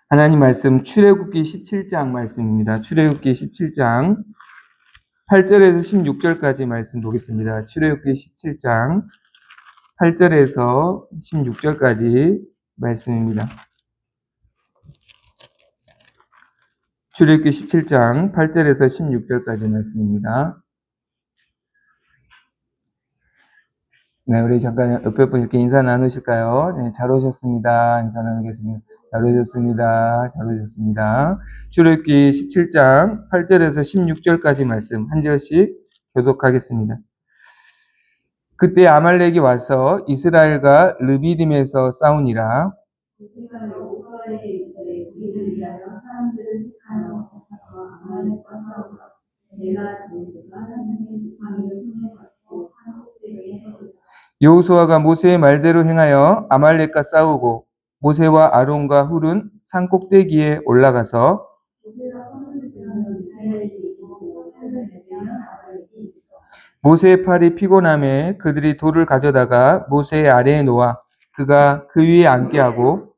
하나님 말씀 출애굽기 17장 말씀입니다. 출애굽기 17장 8절에서 16절까지 말씀 보겠습니다. 출애굽기 17장 8절에서 16절까지 말씀입니다. 출애굽기 17장 8절에서 16절까지 말씀입니다. 네, 우리 잠깐 옆에 분 이렇게 인사 나누실까요? 네, 잘 오셨습니다. 인사 나누겠습니다. 잘 오셨습니다. 잘 오셨습니다. 출애굽기 17장 8절에서 16절까지 말씀 한 절씩 교독하겠습니다. 그때 아말렉이 와서 이스라엘과 르비딤에서 싸우니라. 여호수아가 모세의 말대로 행하여 아말렉과 싸우고 모세와 아론과 훌은 산 꼭대기에 올라가서 모세의 팔이 피곤함에 그들이 돌을 가져다가 모세의 아래에 놓아 그가 그 위에 앉게 하고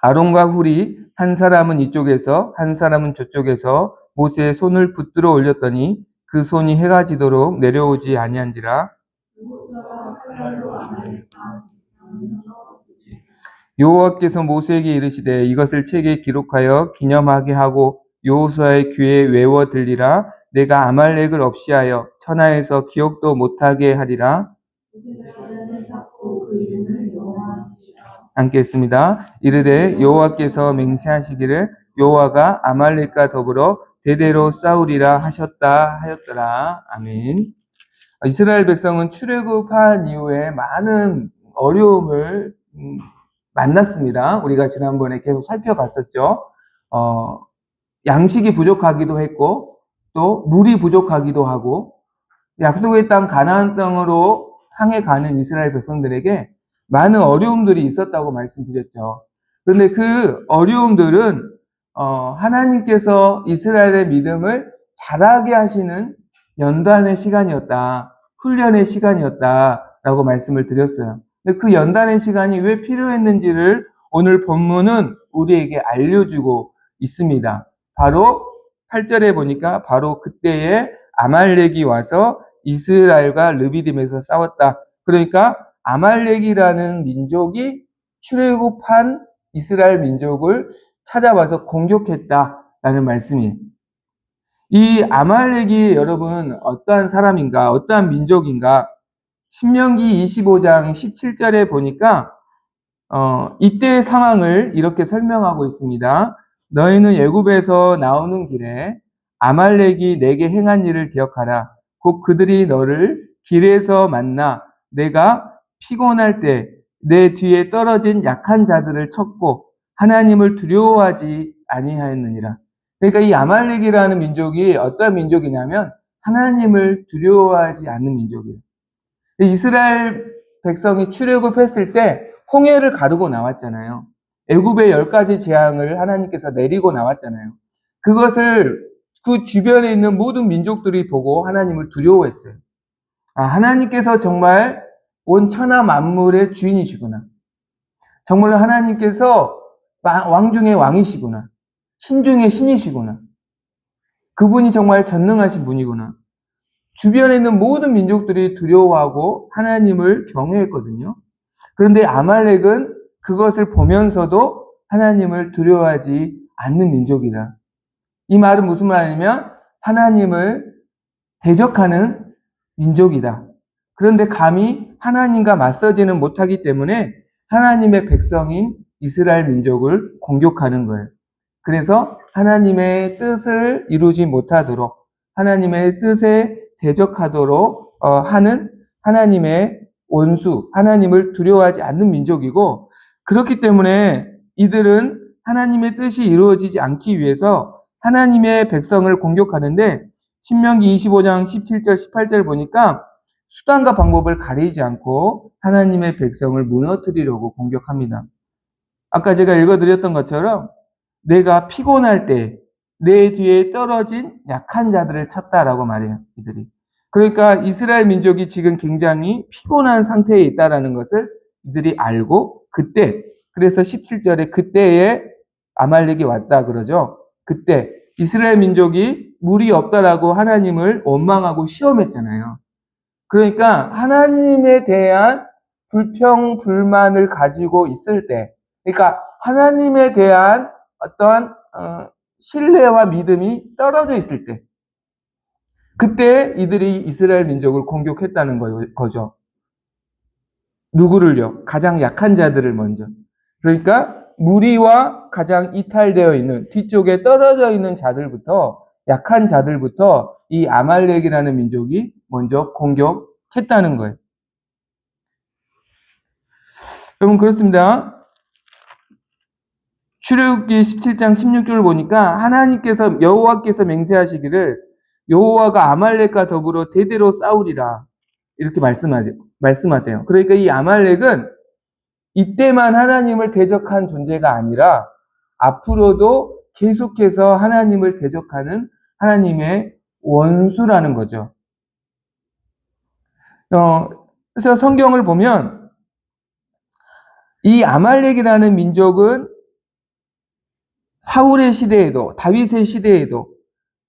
아론과 훌이 한 사람은 이쪽에서 한 사람은 저쪽에서 모세의 손을 붙들어 올렸더니 그 손이 해가 지도록 내려오지 아니한지라. 여호와께서 모세에게 이르시되 이것을 책에 기록하여 기념하게 하고 여호수아의 귀에 외워 들리라. 내가 아말렉을 없이하여 천하에서 기억도 못하게 하리라. 앉겠습니다. 이르되 여호와께서 맹세하시기를 여호와가 아말렉과 더불어 대대로 싸우리라 하셨다 하였더라. 아멘. 이스라엘 백성은 출애굽한 이후에 많은 어려움을 만났습니다. 우리가 지난번에 계속 살펴봤었죠. 양식이 부족하기도 했고 또 물이 부족하기도 하고 약속의 땅 가나안 땅으로 향해 가는 이스라엘 백성들에게 많은 어려움들이 있었다고 말씀드렸죠. 그런데 그 어려움들은 하나님께서 이스라엘의 믿음을 자라게 하시는 연단의 시간이었다. 훈련의 시간이었다라고 말씀을 드렸어요. 근데 그 연단의 시간이 왜 필요했는지를 오늘 본문은 우리에게 알려주고 있습니다. 바로 8절에 보니까 바로 그때에 아말렉이 와서 이스라엘과 르비딤에서 싸웠다. 그러니까 아말렉이라는 민족이 출애굽한 이스라엘 민족을 찾아와서 공격했다라는 말씀이에요. 이 아말렉이 여러분 어떠한 사람인가, 어떠한 민족인가? 신명기 25장 17절에 보니까 이때의 상황을 이렇게 설명하고 있습니다. 너희는 애굽에서 나오는 길에 아말렉이 내게 행한 일을 기억하라. 곧 그들이 너를 길에서 만나 내가 피곤할 때 내 뒤에 떨어진 약한 자들을 쳤고 하나님을 두려워하지 아니하였느니라. 그러니까 이 아말렉이라는 민족이 어떤 민족이냐면 하나님을 두려워하지 않는 민족이에요. 이스라엘 백성이 출애굽했을 때 홍해를 가르고 나왔잖아요. 애굽의 10가지 재앙을 하나님께서 내리고 나왔잖아요. 그것을 그 주변에 있는 모든 민족들이 보고 하나님을 두려워했어요. 하나님께서 정말 온 천하 만물의 주인이시구나. 정말 하나님께서 왕 중의 왕이시구나. 신 중의 신이시구나. 그분이 정말 전능하신 분이구나. 주변에 있는 모든 민족들이 두려워하고 하나님을 경외했거든요. 그런데 아말렉은 그것을 보면서도 하나님을 두려워하지 않는 민족이다. 이 말은 무슨 말이냐면 하나님을 대적하는 민족이다. 그런데 감히 하나님과 맞서지는 못하기 때문에 하나님의 백성인 이스라엘 민족을 공격하는 거예요. 그래서 하나님의 뜻을 이루지 못하도록 하나님의 뜻에 대적하도록 하는 하나님의 원수, 하나님을 두려워하지 않는 민족이고, 그렇기 때문에 이들은 하나님의 뜻이 이루어지지 않기 위해서 하나님의 백성을 공격하는데 신명기 25장 17절 18절 보니까 수단과 방법을 가리지 않고 하나님의 백성을 무너뜨리려고 공격합니다. 아까 제가 읽어드렸던 것처럼 내가 피곤할 때 내 뒤에 떨어진 약한 자들을 쳤다라고 말해요. 이들이. 그러니까 이스라엘 민족이 지금 굉장히 피곤한 상태에 있다라는 것을 이들이 알고 그래서 17절에 그때에 아말렉이 왔다 그러죠. 그때 이스라엘 민족이 물이 없다라고 하나님을 원망하고 시험했잖아요. 그러니까 하나님에 대한 불평, 불만을 가지고 있을 때, 그러니까 하나님에 대한 어떤 신뢰와 믿음이 떨어져 있을 때, 그때 이들이 이스라엘 민족을 공격했다는 거죠. 누구를요? 가장 약한 자들을 먼저. 그러니까 무리와 가장 이탈되어 있는 뒤쪽에 떨어져 있는 자들부터, 약한 자들부터 이 아말렉이라는 민족이 먼저 공격했다는 거예요. 여러분 그렇습니다. 출애굽기 17장 16절을 보니까 하나님께서 여호와께서 맹세하시기를 여호와가 아말렉과 더불어 대대로 싸우리라 이렇게 말씀하세요. 그러니까 이 아말렉은 이때만 하나님을 대적한 존재가 아니라 앞으로도 계속해서 하나님을 대적하는 하나님의 원수라는 거죠. 그래서 성경을 보면 이 아말렉이라는 민족은 사울의 시대에도, 다윗의 시대에도,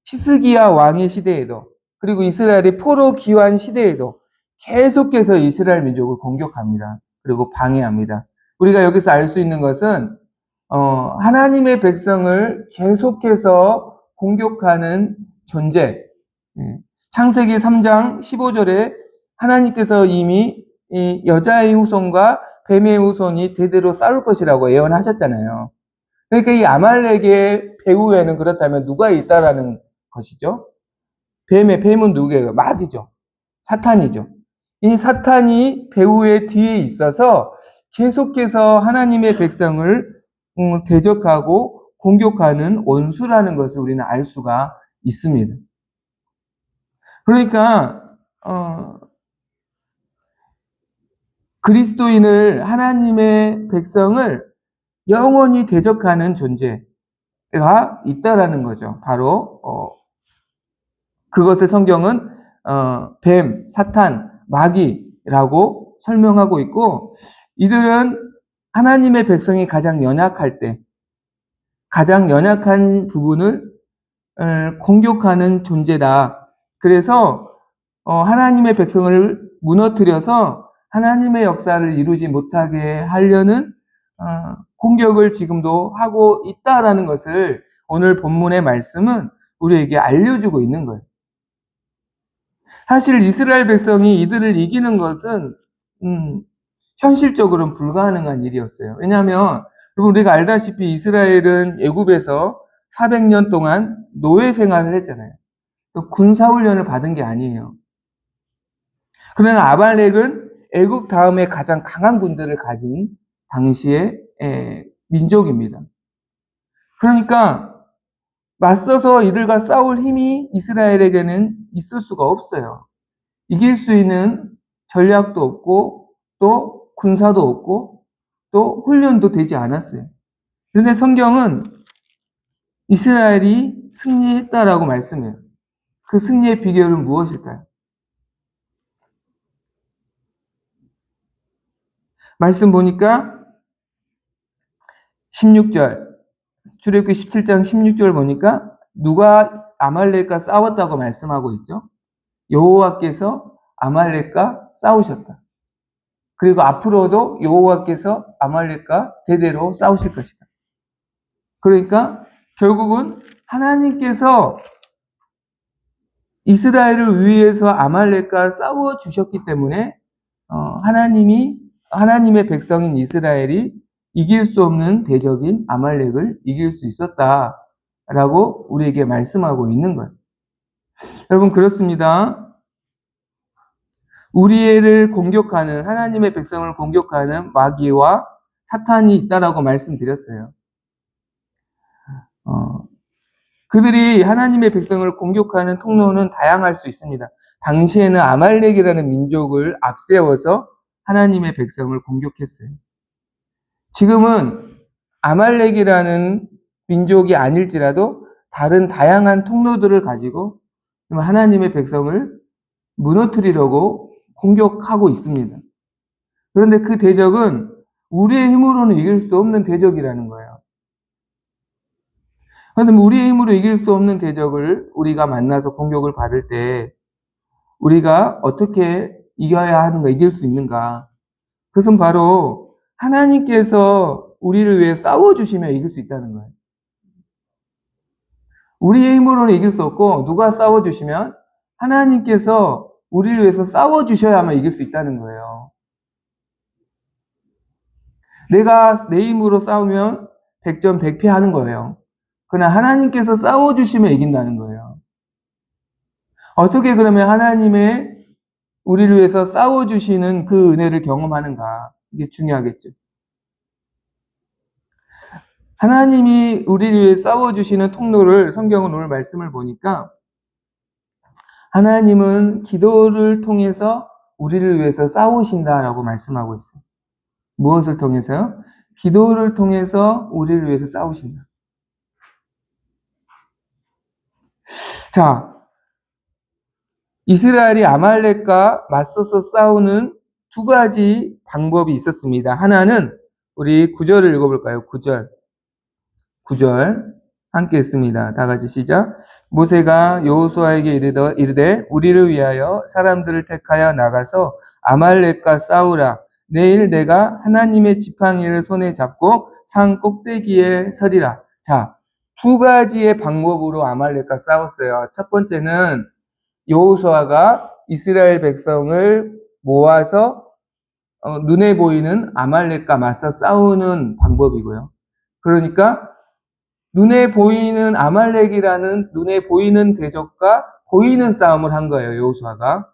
히스기야 왕의 시대에도, 그리고 이스라엘의 포로 기환 시대에도 계속해서 이스라엘 민족을 공격합니다. 그리고 방해합니다. 우리가 여기서 알 수 있는 것은 하나님의 백성을 계속해서 공격하는 존재. 창세기 3장 15절에 하나님께서 이미 이 여자의 후손과 뱀의 후손이 대대로 싸울 것이라고 예언하셨잖아요. 그러니까 이 아말렉의 배후에는 그렇다면 누가 있다라는 것이죠? 뱀은 누구예요? 마귀죠. 사탄이죠. 이 사탄이 배후의 뒤에 있어서 계속해서 하나님의 백성을 대적하고 공격하는 원수라는 것을 우리는 알 수가 있습니다. 그러니까 그리스도인을, 하나님의 백성을 영원히 대적하는 존재가 있다라는 거죠. 바로 그것을 성경은 뱀, 사탄, 마귀라고 설명하고 있고, 이들은 하나님의 백성이 가장 연약할 때, 가장 연약한 부분을 공격하는 존재다. 그래서 하나님의 백성을 무너뜨려서 하나님의 역사를 이루지 못하게 하려는 공격을 지금도 하고 있다라는 것을 오늘 본문의 말씀은 우리에게 알려주고 있는 거예요. 사실 이스라엘 백성이 이들을 이기는 것은 현실적으로는 불가능한 일이었어요. 왜냐하면 여러분 우리가 알다시피 이스라엘은 애굽에서 400년 동안 노예 생활을 했잖아요. 또 군사훈련을 받은 게 아니에요. 그러나 아말렉은 애굽 다음에 가장 강한 군대를 가진 당시의 민족입니다. 그러니까 맞서서 이들과 싸울 힘이 이스라엘에게는 있을 수가 없어요. 이길 수 있는 전략도 없고 또 군사도 없고 또 훈련도 되지 않았어요. 그런데 성경은 이스라엘이 승리했다라고 말씀해요. 그 승리의 비결은 무엇일까요? 말씀 보니까 16절, 출애굽기 17장 16절 보니까 누가 아말렉과 싸웠다고 말씀하고 있죠? 여호와께서 아말렉과 싸우셨다. 그리고 앞으로도 여호와께서 아말렉과 대대로 싸우실 것이다. 그러니까 결국은 하나님께서 이스라엘을 위해서 아말렉과 싸워 주셨기 때문에 하나님의 백성인 이스라엘이 이길 수 없는 대적인 아말렉을 이길 수 있었다라고 우리에게 말씀하고 있는 거예요. 여러분 그렇습니다. 우리를 공격하는, 하나님의 백성을 공격하는 마귀와 사탄이 있다라고 말씀드렸어요. 그들이 하나님의 백성을 공격하는 통로는 다양할 수 있습니다. 당시에는 아말렉이라는 민족을 앞세워서 하나님의 백성을 공격했어요. 지금은 아말렉이라는 민족이 아닐지라도 다른 다양한 통로들을 가지고 하나님의 백성을 무너뜨리려고 공격하고 있습니다. 그런데 그 대적은 우리의 힘으로는 이길 수 없는 대적이라는 거예요. 그런데 우리의 힘으로 이길 수 없는 대적을 우리가 만나서 공격을 받을 때 우리가 어떻게 이겨야 하는가, 이길 수 있는가? 그것은 바로 하나님께서 우리를 위해 싸워주시면 이길 수 있다는 거예요. 우리의 힘으로는 이길 수 없고 누가 싸워주시면 하나님께서 우리를 위해서 싸워주셔야만 이길 수 있다는 거예요. 내가 내 힘으로 싸우면 100점 100패 하는 거예요. 그러나 하나님께서 싸워주시면 이긴다는 거예요. 어떻게 그러면 하나님의 우리를 위해서 싸워주시는 그 은혜를 경험하는가? 이게 중요하겠죠. 하나님이 우리를 위해 싸워주시는 통로를 성경은 오늘 말씀을 보니까 하나님은 기도를 통해서 우리를 위해서 싸우신다라고 말씀하고 있어요. 무엇을 통해서요? 기도를 통해서 우리를 위해서 싸우신다. 자, 이스라엘이 아말렉과 맞서서 싸우는 두 가지 방법이 있었습니다. 하나는 우리 9절을 읽어볼까요? 9절. 함께 읽습니다. 다 같이 시작. 모세가 여호수아에게 이르되 우리를 위하여 사람들을 택하여 나가서 아말렉과 싸우라. 내일 내가 하나님의 지팡이를 손에 잡고 산 꼭대기에 서리라. 자, 두 가지의 방법으로 아말렉과 싸웠어요. 첫 번째는 여호수아가 이스라엘 백성을 모아서 눈에 보이는 아말렉과 맞서 싸우는 방법이고요. 그러니까 눈에 보이는 아말렉이라는 눈에 보이는 대적과 보이는 싸움을 한 거예요, 여호수아가.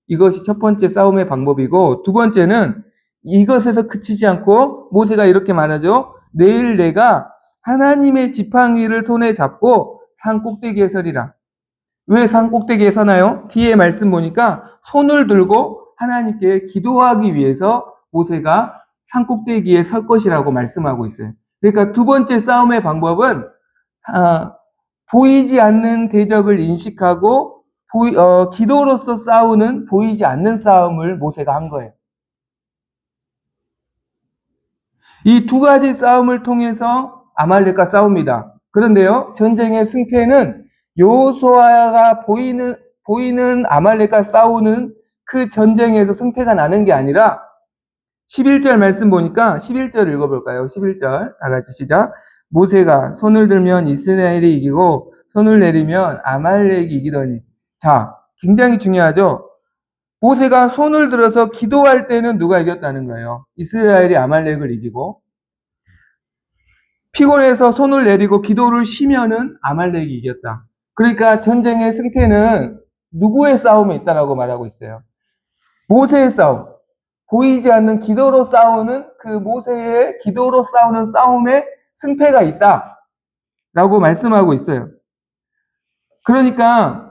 이것이 첫 번째 싸움의 방법이고, 두 번째는 이것에서 그치지 않고 모세가 이렇게 말하죠. 내일 내가 하나님의 지팡이를 손에 잡고 산 꼭대기에 서리라. 왜 산 꼭대기에 서나요? 뒤에 말씀 보니까 손을 들고 하나님께 기도하기 위해서 모세가 산 꼭대기에 설 것이라고 말씀하고 있어요. 그러니까 두 번째 싸움의 방법은 보이지 않는 대적을 인식하고 기도로서 싸우는 보이지 않는 싸움을 모세가 한 거예요. 이 두 가지 싸움을 통해서 아말렉과 싸웁니다. 그런데요, 전쟁의 승패는 여호수아가 보이는 아말렉과 싸우는 그 전쟁에서 승패가 나는 게 아니라 11절 말씀 보니까 11절 읽어볼까요? 11절 다 같이 시작. 모세가 손을 들면 이스라엘이 이기고 손을 내리면 아말렉이 이기더니. 자, 굉장히 중요하죠. 모세가 손을 들어서 기도할 때는 누가 이겼다는 거예요? 이스라엘이 아말렉을 이기고, 피곤해서 손을 내리고 기도를 쉬면은 아말렉이 이겼다. 그러니까 전쟁의 승패는 누구의 싸움에 있다라고 말하고 있어요? 모세의 싸움. 보이지 않는 기도로 싸우는 그 모세의 기도로 싸우는 싸움에 승패가 있다라고 말씀하고 있어요. 그러니까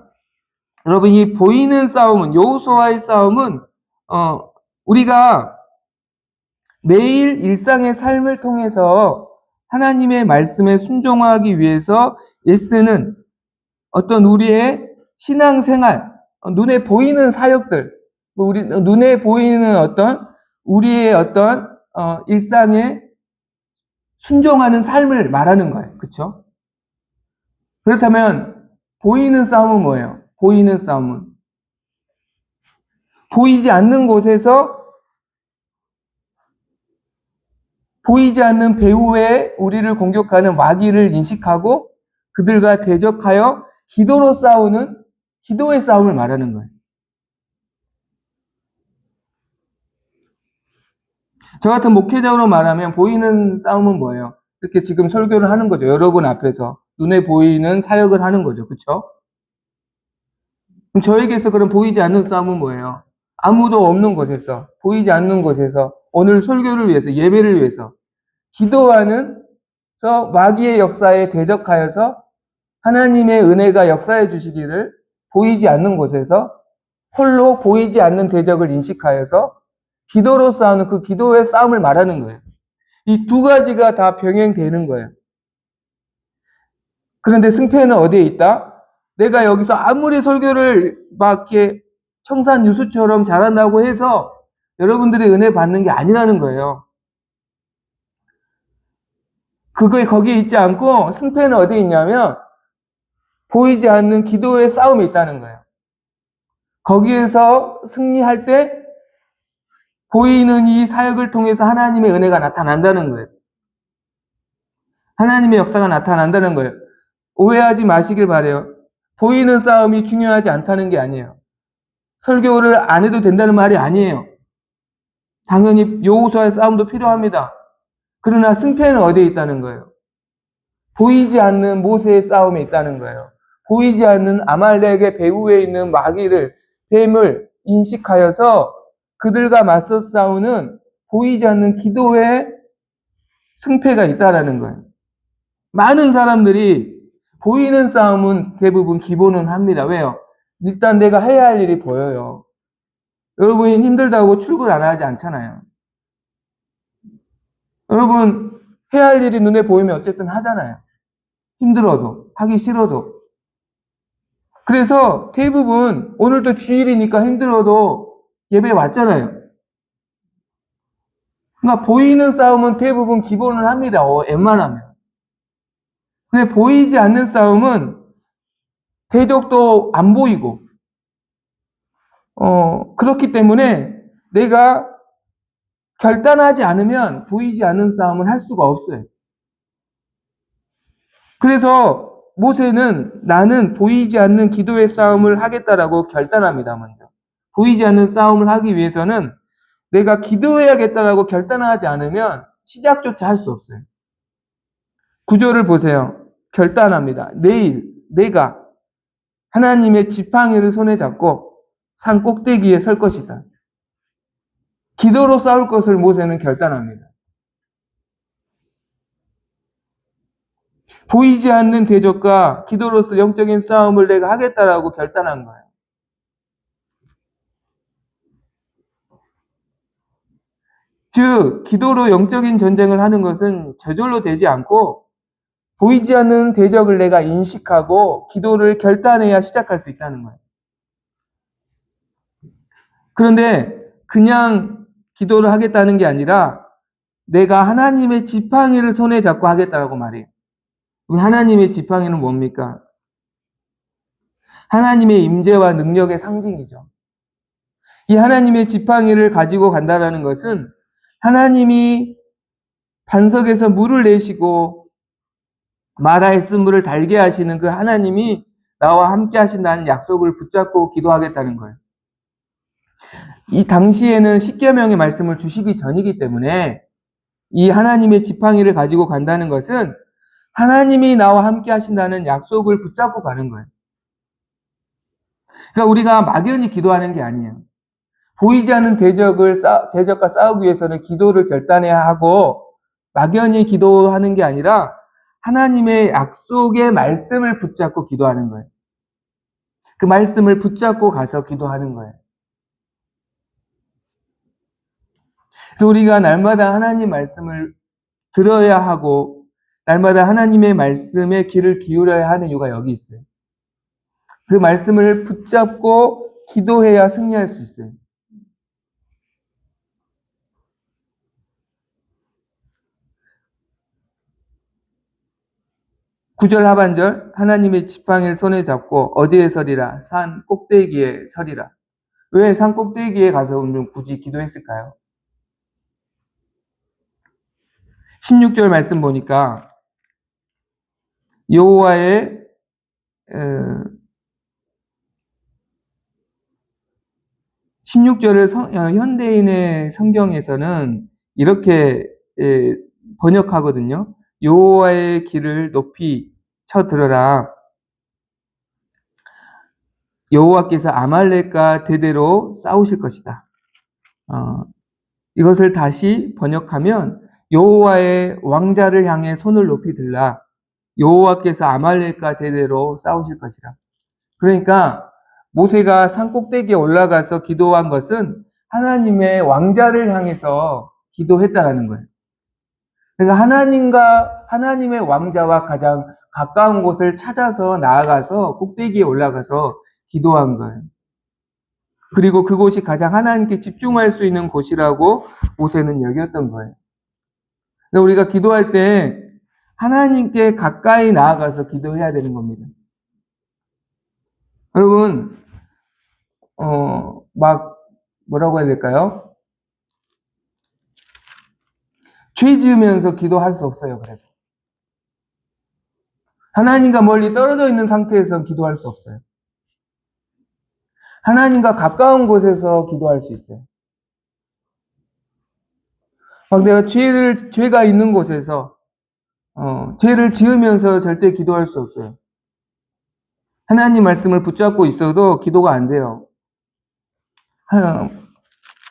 여러분, 이 보이는 싸움은, 여호수아의 싸움은 우리가 매일 일상의 삶을 통해서 하나님의 말씀에 순종하기 위해서 애쓰는 어떤 우리의 신앙생활, 눈에 보이는 사역들, 우리 눈에 보이는 우리의 일상에 순종하는 삶을 말하는 거예요. 그렇죠? 그렇다면 보이는 싸움은 뭐예요? 보이는 싸움은 보이지 않는 곳에서 보이지 않는 배후에 우리를 공격하는 마귀를 인식하고 그들과 대적하여 기도로 싸우는 기도의 싸움을 말하는 거예요. 저 같은 목회자로 말하면 보이는 싸움은 뭐예요? 이렇게 지금 설교를 하는 거죠. 여러분 앞에서 눈에 보이는 사역을 하는 거죠. 그렇죠? 그럼 저에게서 그럼 보이지 않는 싸움은 뭐예요? 아무도 없는 곳에서, 보이지 않는 곳에서 오늘 설교를 위해서, 예배를 위해서 기도하는 마귀의 역사에 대적하여서 하나님의 은혜가 역사해 주시기를 보이지 않는 곳에서 홀로 보이지 않는 대적을 인식하여서 기도로 싸우는 그 기도의 싸움을 말하는 거예요. 이 두 가지가 다 병행되는 거예요. 그런데 승패는 어디에 있다? 내가 여기서 아무리 설교를 막 이렇게 청산유수처럼 잘한다고 해서 여러분들의 은혜 받는 게 아니라는 거예요. 거기에 있지 않고 승패는 어디에 있냐면 보이지 않는 기도의 싸움이 있다는 거예요. 거기에서 승리할 때 보이는 이 사역을 통해서 하나님의 은혜가 나타난다는 거예요. 하나님의 역사가 나타난다는 거예요. 오해하지 마시길 바래요. 보이는 싸움이 중요하지 않다는 게 아니에요. 설교를 안 해도 된다는 말이 아니에요. 당연히 여호수아의 싸움도 필요합니다. 그러나 승패는 어디에 있다는 거예요? 보이지 않는 모세의 싸움에 있다는 거예요. 보이지 않는 아말렉의 배후에 있는 마귀를, 뱀을 인식하여서 그들과 맞서 싸우는 보이지 않는 기도의 승패가 있다라는 거예요. 많은 사람들이 보이는 싸움은 대부분 기본은 합니다. 왜요? 일단 내가 해야 할 일이 보여요. 여러분이 힘들다고 출근 안 하지 않잖아요. 여러분 해야 할 일이 눈에 보이면 어쨌든 하잖아요. 힘들어도, 하기 싫어도. 그래서 대부분 오늘도 주일이니까 힘들어도 예배에 왔잖아요. 그러니까 보이는 싸움은 대부분 기본을 합니다. 웬만하면. 근데 보이지 않는 싸움은 대적도 안 보이고, 그렇기 때문에 내가 결단하지 않으면 보이지 않는 싸움을 할 수가 없어요. 그래서 모세는 나는 보이지 않는 기도의 싸움을 하겠다라고 결단합니다, 먼저. 보이지 않는 싸움을 하기 위해서는 내가 기도해야겠다라고 결단하지 않으면 시작조차 할 수 없어요. 구절을 보세요. 결단합니다. 내일 내가 하나님의 지팡이를 손에 잡고 산 꼭대기에 설 것이다. 기도로 싸울 것을 모세는 결단합니다. 보이지 않는 대적과 기도로서 영적인 싸움을 내가 하겠다라고 결단한 거예요. 즉, 기도로 영적인 전쟁을 하는 것은 저절로 되지 않고 보이지 않는 대적을 내가 인식하고 기도를 결단해야 시작할 수 있다는 거예요. 그런데 그냥 기도를 하겠다는 게 아니라 내가 하나님의 지팡이를 손에 잡고 하겠다라고 말해요. 하나님의 지팡이는 뭡니까? 하나님의 임재와 능력의 상징이죠. 이 하나님의 지팡이를 가지고 간다는 것은 하나님이 반석에서 물을 내시고 마라의 쓴물을 달게 하시는 그 하나님이 나와 함께 하신다는 약속을 붙잡고 기도하겠다는 거예요. 이 당시에는 십계명의 말씀을 주시기 전이기 때문에 이 하나님의 지팡이를 가지고 간다는 것은 하나님이 나와 함께 하신다는 약속을 붙잡고 가는 거예요. 그러니까 우리가 막연히 기도하는 게 아니에요. 보이지 않는 대적과 싸우기 위해서는 기도를 결단해야 하고 막연히 기도하는 게 아니라 하나님의 약속의 말씀을 붙잡고 기도하는 거예요. 그 말씀을 붙잡고 가서 기도하는 거예요. 그래서 우리가 날마다 하나님 말씀을 들어야 하고 날마다 하나님의 말씀에 귀를 기울여야 하는 이유가 여기 있어요. 그 말씀을 붙잡고 기도해야 승리할 수 있어요. 구절 하반절 하나님의 지팡이를 손에 잡고 어디에 서리라? 산 꼭대기에 서리라. 왜 산 꼭대기에 가서 굳이 기도했을까요? 16절 말씀 보니까 여호와의 16절을 현대인의 성경에서는 이렇게 번역하거든요. 여호와의 길을 높이 쳐들어라. 여호와께서 아말렉과 대대로 싸우실 것이다. 이것을 다시 번역하면 여호와의 왕자를 향해 손을 높이 들라. 여호와께서 아말렉과 대대로 싸우실 것이라. 그러니까 모세가 산 꼭대기에 올라가서 기도한 것은 하나님의 왕자를 향해서 기도했다라는 거예요. 그러니까 하나님의 왕자와 가장 가까운 곳을 찾아서 나아가서 꼭대기에 올라가서 기도한 거예요. 그리고 그곳이 가장 하나님께 집중할 수 있는 곳이라고 모세는 여겼던 거예요. 우리가 기도할 때 하나님께 가까이 나아가서 기도해야 되는 겁니다. 여러분, 뭐라고 해야 될까요? 죄 지으면서 기도할 수 없어요, 그래서. 하나님과 멀리 떨어져 있는 상태에서 기도할 수 없어요. 하나님과 가까운 곳에서 기도할 수 있어요. 내가 죄가 있는 곳에서, 죄를 지으면서 절대 기도할 수 없어요. 하나님 말씀을 붙잡고 있어도 기도가 안 돼요.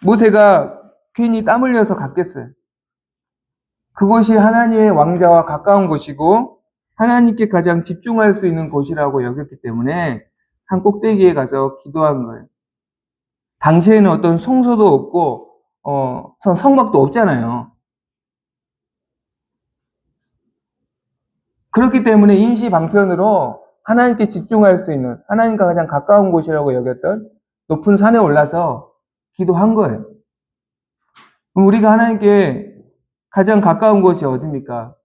모세가 괜히 땀 흘려서 갔겠어요. 그곳이 하나님의 왕자와 가까운 곳이고 하나님께 가장 집중할 수 있는 곳이라고 여겼기 때문에 산 꼭대기에 가서 기도한 거예요. 당시에는 어떤 성소도 없고 성막도 없잖아요. 그렇기 때문에 임시 방편으로 하나님께 집중할 수 있는, 하나님과 가장 가까운 곳이라고 여겼던 높은 산에 올라서 기도한 거예요. 그럼 우리가 하나님께 가장 가까운 곳이 어디입니까?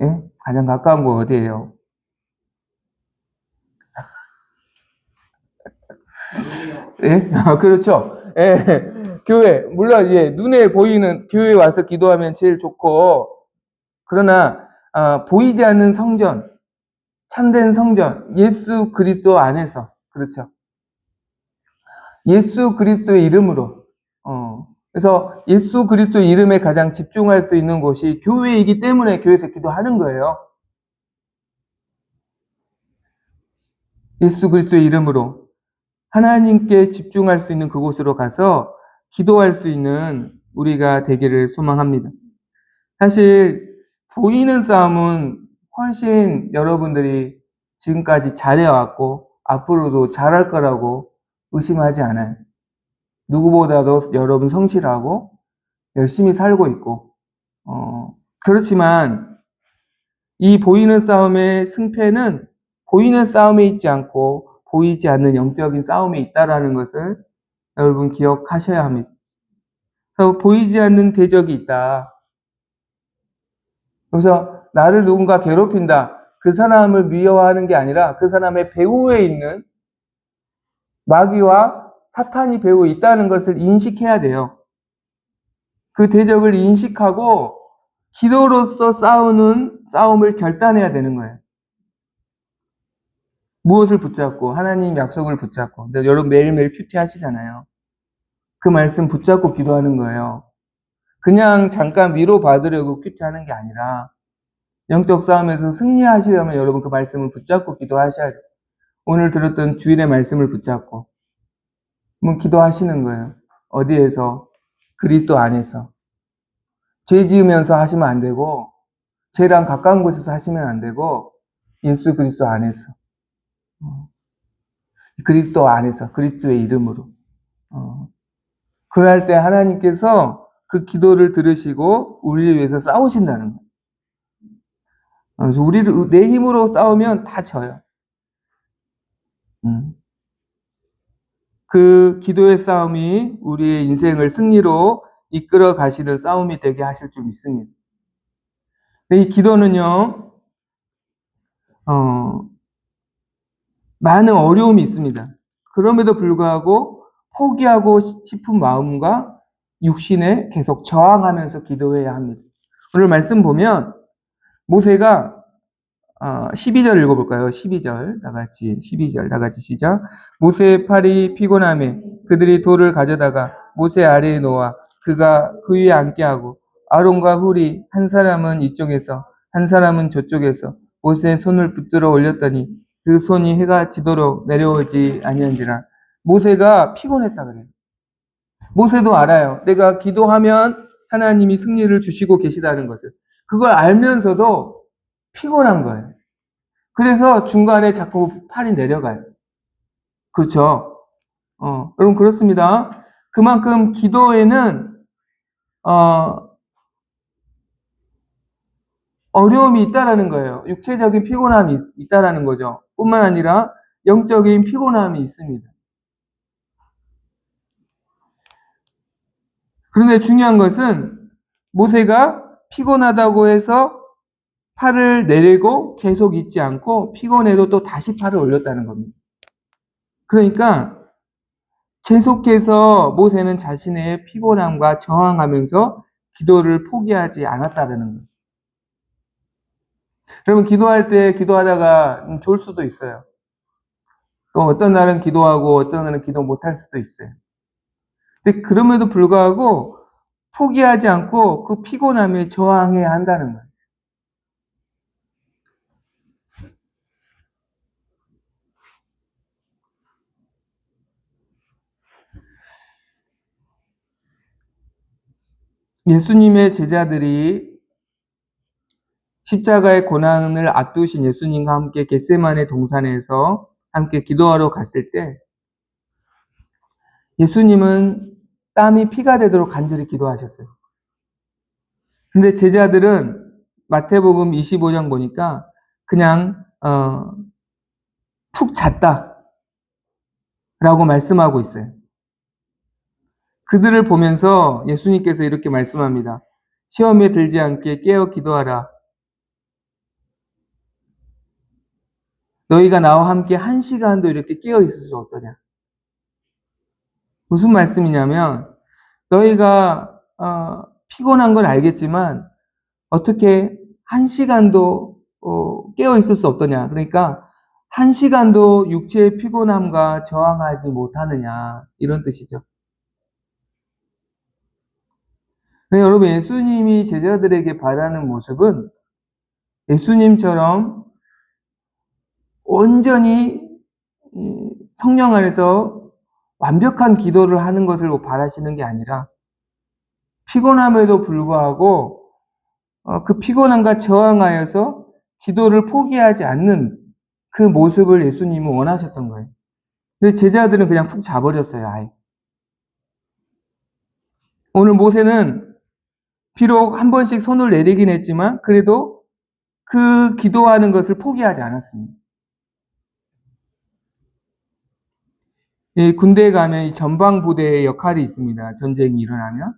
예? 가장 가까운 곳 어디예요? 예? 그렇죠. 예. 교회. 물론 이제 눈에 보이는 교회에 와서 기도하면 제일 좋고, 그러나 보이지 않는 성전, 참된 성전, 예수 그리스도 안에서, 그렇죠. 예수 그리스도의 이름으로, 그래서 예수 그리스도의 이름에 가장 집중할 수 있는 곳이 교회이기 때문에 교회에서 기도하는 거예요. 예수 그리스도의 이름으로 하나님께 집중할 수 있는 그곳으로 가서 기도할 수 있는 우리가 되기를 소망합니다. 사실 보이는 싸움은 훨씬 여러분들이 지금까지 잘해왔고 앞으로도 잘할 거라고 의심하지 않아요. 누구보다도 여러분 성실하고 열심히 살고 있고 그렇지만 이 보이는 싸움의 승패는 보이는 싸움에 있지 않고 보이지 않는 영적인 싸움에 있다라는 것을 여러분 기억하셔야 합니다. 그래서 보이지 않는 대적이 있다. 그래서 나를 누군가 괴롭힌다. 그 사람을 미워하는 게 아니라 그 사람의 배후에 있는 마귀와 사탄이 배후에 있다는 것을 인식해야 돼요. 그 대적을 인식하고 기도로서 싸우는 싸움을 결단해야 되는 거예요. 무엇을 붙잡고 하나님 약속을 붙잡고 여러분 매일매일 큐티 하시잖아요. 그 말씀 붙잡고 기도하는 거예요. 그냥 잠깐 위로받으려고 큐티 하는 게 아니라 영적 싸움에서 승리하시려면 여러분 그 말씀을 붙잡고 기도하셔야 돼요. 오늘 들었던 주일의 말씀을 붙잡고 기도하시는 거예요. 어디에서? 그리스도 안에서. 죄 지으면서 하시면 안 되고 죄랑 가까운 곳에서 하시면 안 되고 예수 그리스도 안에서. 그리스도 안에서 그리스도의 이름으로. 그럴 때 하나님께서 그 기도를 들으시고 우리를 위해서 싸우신다는 거예요. 우리를 내 힘으로 싸우면 다 져요. 그 기도의 싸움이 우리의 인생을 승리로 이끌어 가시는 싸움이 되게 하실 줄 믿습니다. 이 기도는요, 많은 어려움이 있습니다. 그럼에도 불구하고 포기하고 싶은 마음과 육신에 계속 저항하면서 기도해야 합니다. 오늘 말씀 보면 모세가 12절 읽어볼까요? 12절 나같이 12절 나같이 시작. 모세의 팔이 피곤함에 그들이 돌을 가져다가 모세 아래에 놓아 그가 그 위에 앉게 하고 아론과 훌이 한 사람은 이쪽에서 한 사람은 저쪽에서 모세의 손을 붙들어 올렸더니 그 손이 해가 지도록 내려오지 아니한지라. 모세가 피곤했다 그래요. 모세도 알아요. 내가 기도하면 하나님이 승리를 주시고 계시다는 것을. 그걸 알면서도 피곤한 거예요. 그래서 중간에 자꾸 팔이 내려가요. 그렇죠? 여러분 그렇습니다. 그만큼 기도에는 어려움이 있다라는 거예요. 육체적인 피곤함이 있다라는 거죠. 뿐만 아니라 영적인 피곤함이 있습니다. 그런데 중요한 것은 모세가 피곤하다고 해서 팔을 내리고 계속 있지 않고 피곤해도 또 다시 팔을 올렸다는 겁니다. 그러니까 계속해서 모세는 자신의 피곤함과 저항하면서 기도를 포기하지 않았다는 거예요. 그러면 기도할 때 기도하다가 졸 수도 있어요. 또 어떤 날은 기도하고 어떤 날은 기도 못할 수도 있어요. 근데 그럼에도 불구하고 포기하지 않고 그 피곤함에 저항해야 한다는 거예요. 예수님의 제자들이 십자가의 고난을 앞두신 예수님과 함께 겟세마네 동산에서 함께 기도하러 갔을 때 예수님은 땀이 피가 되도록 간절히 기도하셨어요. 근데 제자들은 마태복음 25장 보니까 그냥 푹 잤다라고 말씀하고 있어요. 그들을 보면서 예수님께서 이렇게 말씀합니다. 시험에 들지 않게 깨어 기도하라. 너희가 나와 함께 1시간도 이렇게 깨어 있을 수 어떠냐. 무슨 말씀이냐면 너희가 피곤한 건 알겠지만 어떻게 1시간도 깨어 있을 수 없더냐. 그러니까 1시간도 육체의 피곤함과 저항하지 못하느냐. 이런 뜻이죠. 여러분, 예수님이 제자들에게 바라는 모습은 예수님처럼 온전히 성령 안에서 완벽한 기도를 하는 것을 바라시는 게 아니라 피곤함에도 불구하고 그 피곤함과 저항하여서 기도를 포기하지 않는 그 모습을 예수님은 원하셨던 거예요. 근데 제자들은 그냥 푹 자버렸어요, 아예. 오늘 모세는 비록 한 번씩 손을 내리긴 했지만 그래도 그 기도하는 것을 포기하지 않았습니다. 이 군대에 가면 이 전방부대의 역할이 있습니다. 전쟁이 일어나면.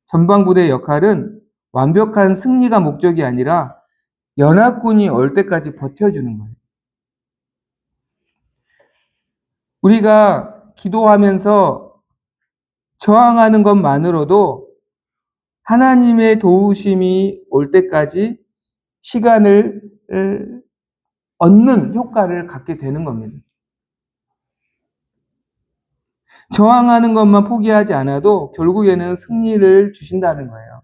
전방부대의 역할은 완벽한 승리가 목적이 아니라 연합군이 올 때까지 버텨주는 거예요. 우리가 기도하면서 저항하는 것만으로도 하나님의 도우심이 올 때까지 시간을 얻는 효과를 갖게 되는 겁니다. 저항하는 것만 포기하지 않아도 결국에는 승리를 주신다는 거예요.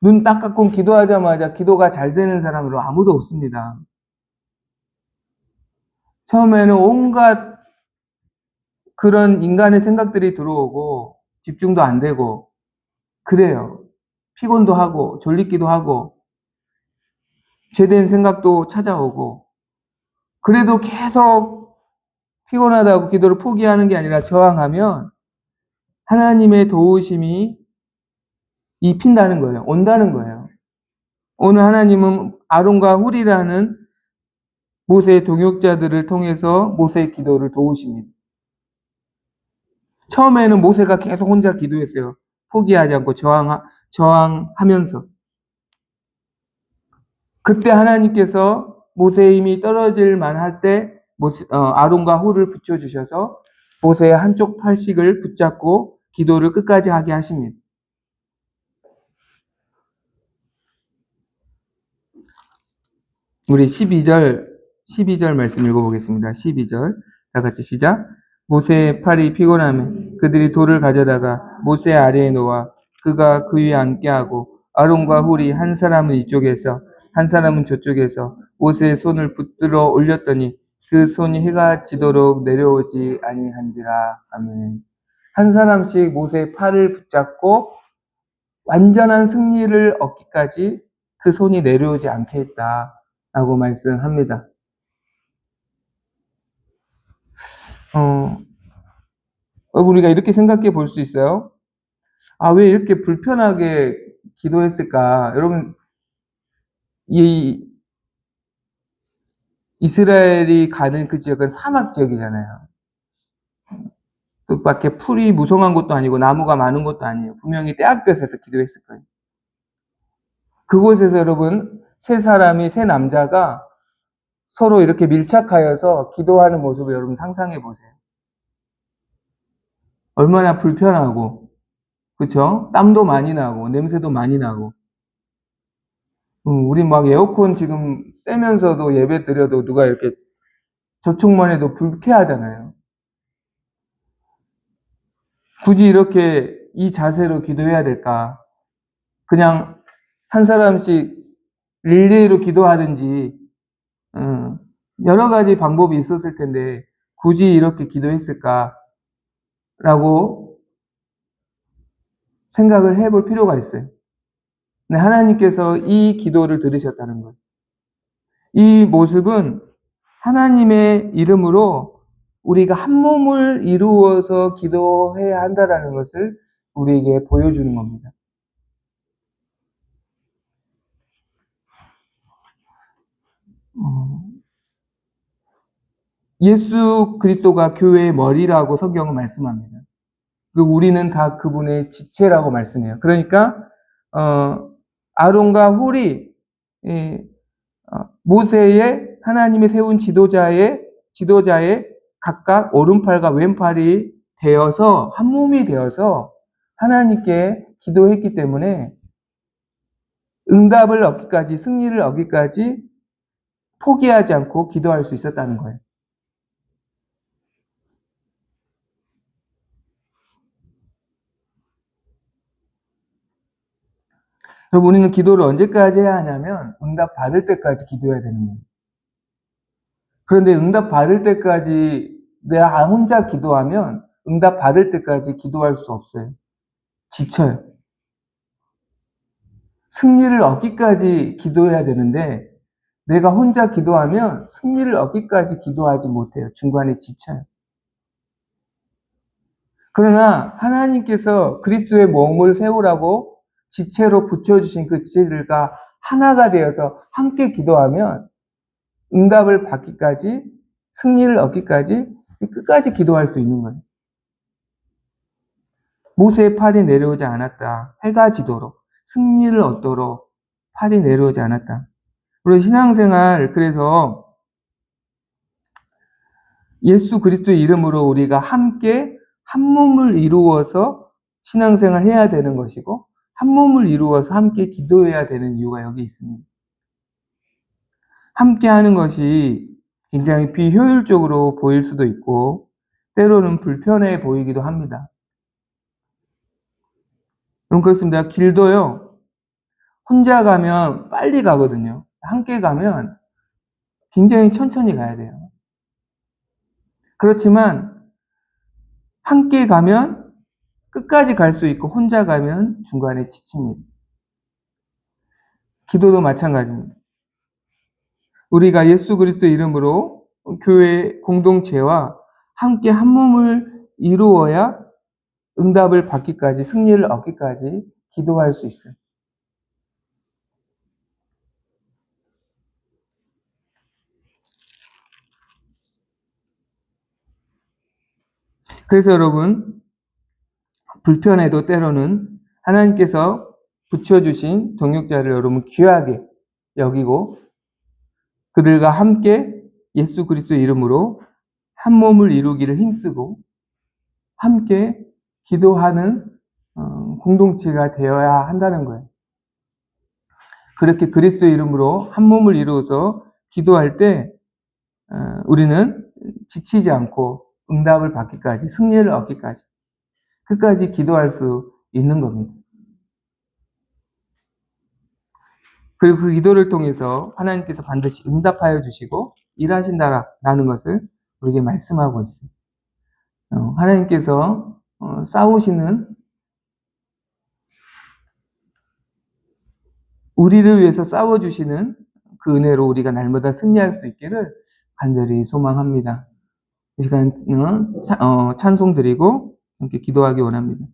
눈 딱 감고 기도하자마자 기도가 잘 되는 사람으로 아무도 없습니다. 처음에는 온갖 그런 인간의 생각들이 들어오고 집중도 안 되고 그래요. 피곤도 하고 졸리기도 하고 죄된 생각도 찾아오고 그래도 계속 피곤하다고 기도를 포기하는 게 아니라 저항하면 하나님의 도우심이 입힌다는 거예요. 온다는 거예요. 오늘 하나님은 아론과 훌이라는 모세의 동역자들을 통해서 모세의 기도를 도우십니다. 처음에는 모세가 계속 혼자 기도했어요. 포기하지 않고 저항하면서. 그때 하나님께서 모세의 힘이 떨어질 만할 때 아론과 훌을 붙여주셔서 모세의 한쪽 팔씩을 붙잡고 기도를 끝까지 하게 하십니다. 우리 12절 말씀 읽어보겠습니다. 12절. 다 같이 시작. 모세의 팔이 피곤하며 그들이 돌을 가져다가 모세 아래에 놓아 그가 그 위에 앉게 하고 아론과 훌이 한 사람은 이쪽에서 한 사람은 저쪽에서 모세의 손을 붙들어 올렸더니 그 손이 해가 지도록 내려오지 아니한지라. 아멘. 한 사람씩 모세의 팔을 붙잡고 완전한 승리를 얻기까지 그 손이 내려오지 않게 했다라고 말씀합니다. 우리가 이렇게 생각해 볼 수 있어요. 왜 이렇게 불편하게 기도했을까? 여러분, 이 이스라엘이 가는 그 지역은 사막 지역이잖아요. 뜻밖의 풀이 무성한 곳도 아니고 나무가 많은 곳도 아니에요. 분명히 떼약볕에서 기도했을 거예요. 그곳에서 여러분 세 남자가 서로 이렇게 밀착하여서 기도하는 모습을 여러분 상상해 보세요. 얼마나 불편하고, 그쵸? 땀도 많이 나고 냄새도 많이 나고. 우리 막 에어컨 지금 쐬면서도 예배 드려도 누가 이렇게 접촉만 해도 불쾌하잖아요. 굳이 이렇게 이 자세로 기도해야 될까? 그냥 한 사람씩 릴레이로 기도하든지 여러 가지 방법이 있었을 텐데 굳이 이렇게 기도했을까라고 생각을 해볼 필요가 있어요. 근데 하나님께서 이 기도를 들으셨다는 거예요. 이 모습은 하나님의 이름으로 우리가 한 몸을 이루어서 기도해야 한다는 것을 우리에게 보여주는 겁니다. 예수 그리스도가 교회의 머리라고 성경은 말씀합니다. 우리는 다 그분의 지체라고 말씀해요. 그러니까 아론과 훌이 모세의 하나님이 세운 지도자의 각각 오른팔과 왼팔이 되어서 한 몸이 되어서 하나님께 기도했기 때문에 응답을 얻기까지, 승리를 얻기까지 포기하지 않고 기도할 수 있었다는 거예요. 여러분, 우리는 기도를 언제까지 해야 하냐면 응답 받을 때까지 기도해야 되는 거예요. 그런데 응답 받을 때까지 내가 혼자 기도하면 응답 받을 때까지 기도할 수 없어요. 지쳐요. 승리를 얻기까지 기도해야 되는데 내가 혼자 기도하면 승리를 얻기까지 기도하지 못해요. 중간에 지쳐요. 그러나 하나님께서 그리스도의 몸을 세우라고 지체로 붙여주신 그 지체들과 하나가 되어서 함께 기도하면 응답을 받기까지, 승리를 얻기까지 끝까지 기도할 수 있는 거예요. 모세의 팔이 내려오지 않았다. 해가 지도록, 승리를 얻도록 팔이 내려오지 않았다. 우리 신앙생활, 그래서 예수 그리스도의 이름으로 우리가 함께 한 몸을 이루어서 신앙생활 해야 되는 것이고, 한 몸을 이루어서 함께 기도해야 되는 이유가 여기 있습니다. 함께 하는 것이 굉장히 비효율적으로 보일 수도 있고, 때로는 불편해 보이기도 합니다. 그럼 그렇습니다. 길도요, 혼자 가면 빨리 가거든요. 함께 가면 굉장히 천천히 가야 돼요. 그렇지만 함께 가면 끝까지 갈 수 있고 혼자 가면 중간에 지칩니다. 기도도 마찬가지입니다. 우리가 예수 그리스도의 이름으로 교회 공동체와 함께 한 몸을 이루어야 응답을 받기까지, 승리를 얻기까지 기도할 수 있어요. 그래서 여러분, 불편해도 때로는 하나님께서 붙여주신 동역자를 여러분 귀하게 여기고 그들과 함께 예수 그리스도의 이름으로 한 몸을 이루기를 힘쓰고 함께 기도하는 공동체가 되어야 한다는 거예요. 그렇게 그리스도의 이름으로 한 몸을 이루어서 기도할 때 우리는 지치지 않고 응답을 받기까지, 승리를 얻기까지 끝까지 기도할 수 있는 겁니다. 그리고 그 기도를 통해서 하나님께서 반드시 응답하여 주시고 일하신다라는 것을 우리에게 말씀하고 있어요. 하나님께서 싸우시는, 우리를 위해서 싸워주시는 그 은혜로 우리가 날마다 승리할 수 있기를 간절히 소망합니다. 이 시간 찬송 드리고 함께 기도하기 원합니다.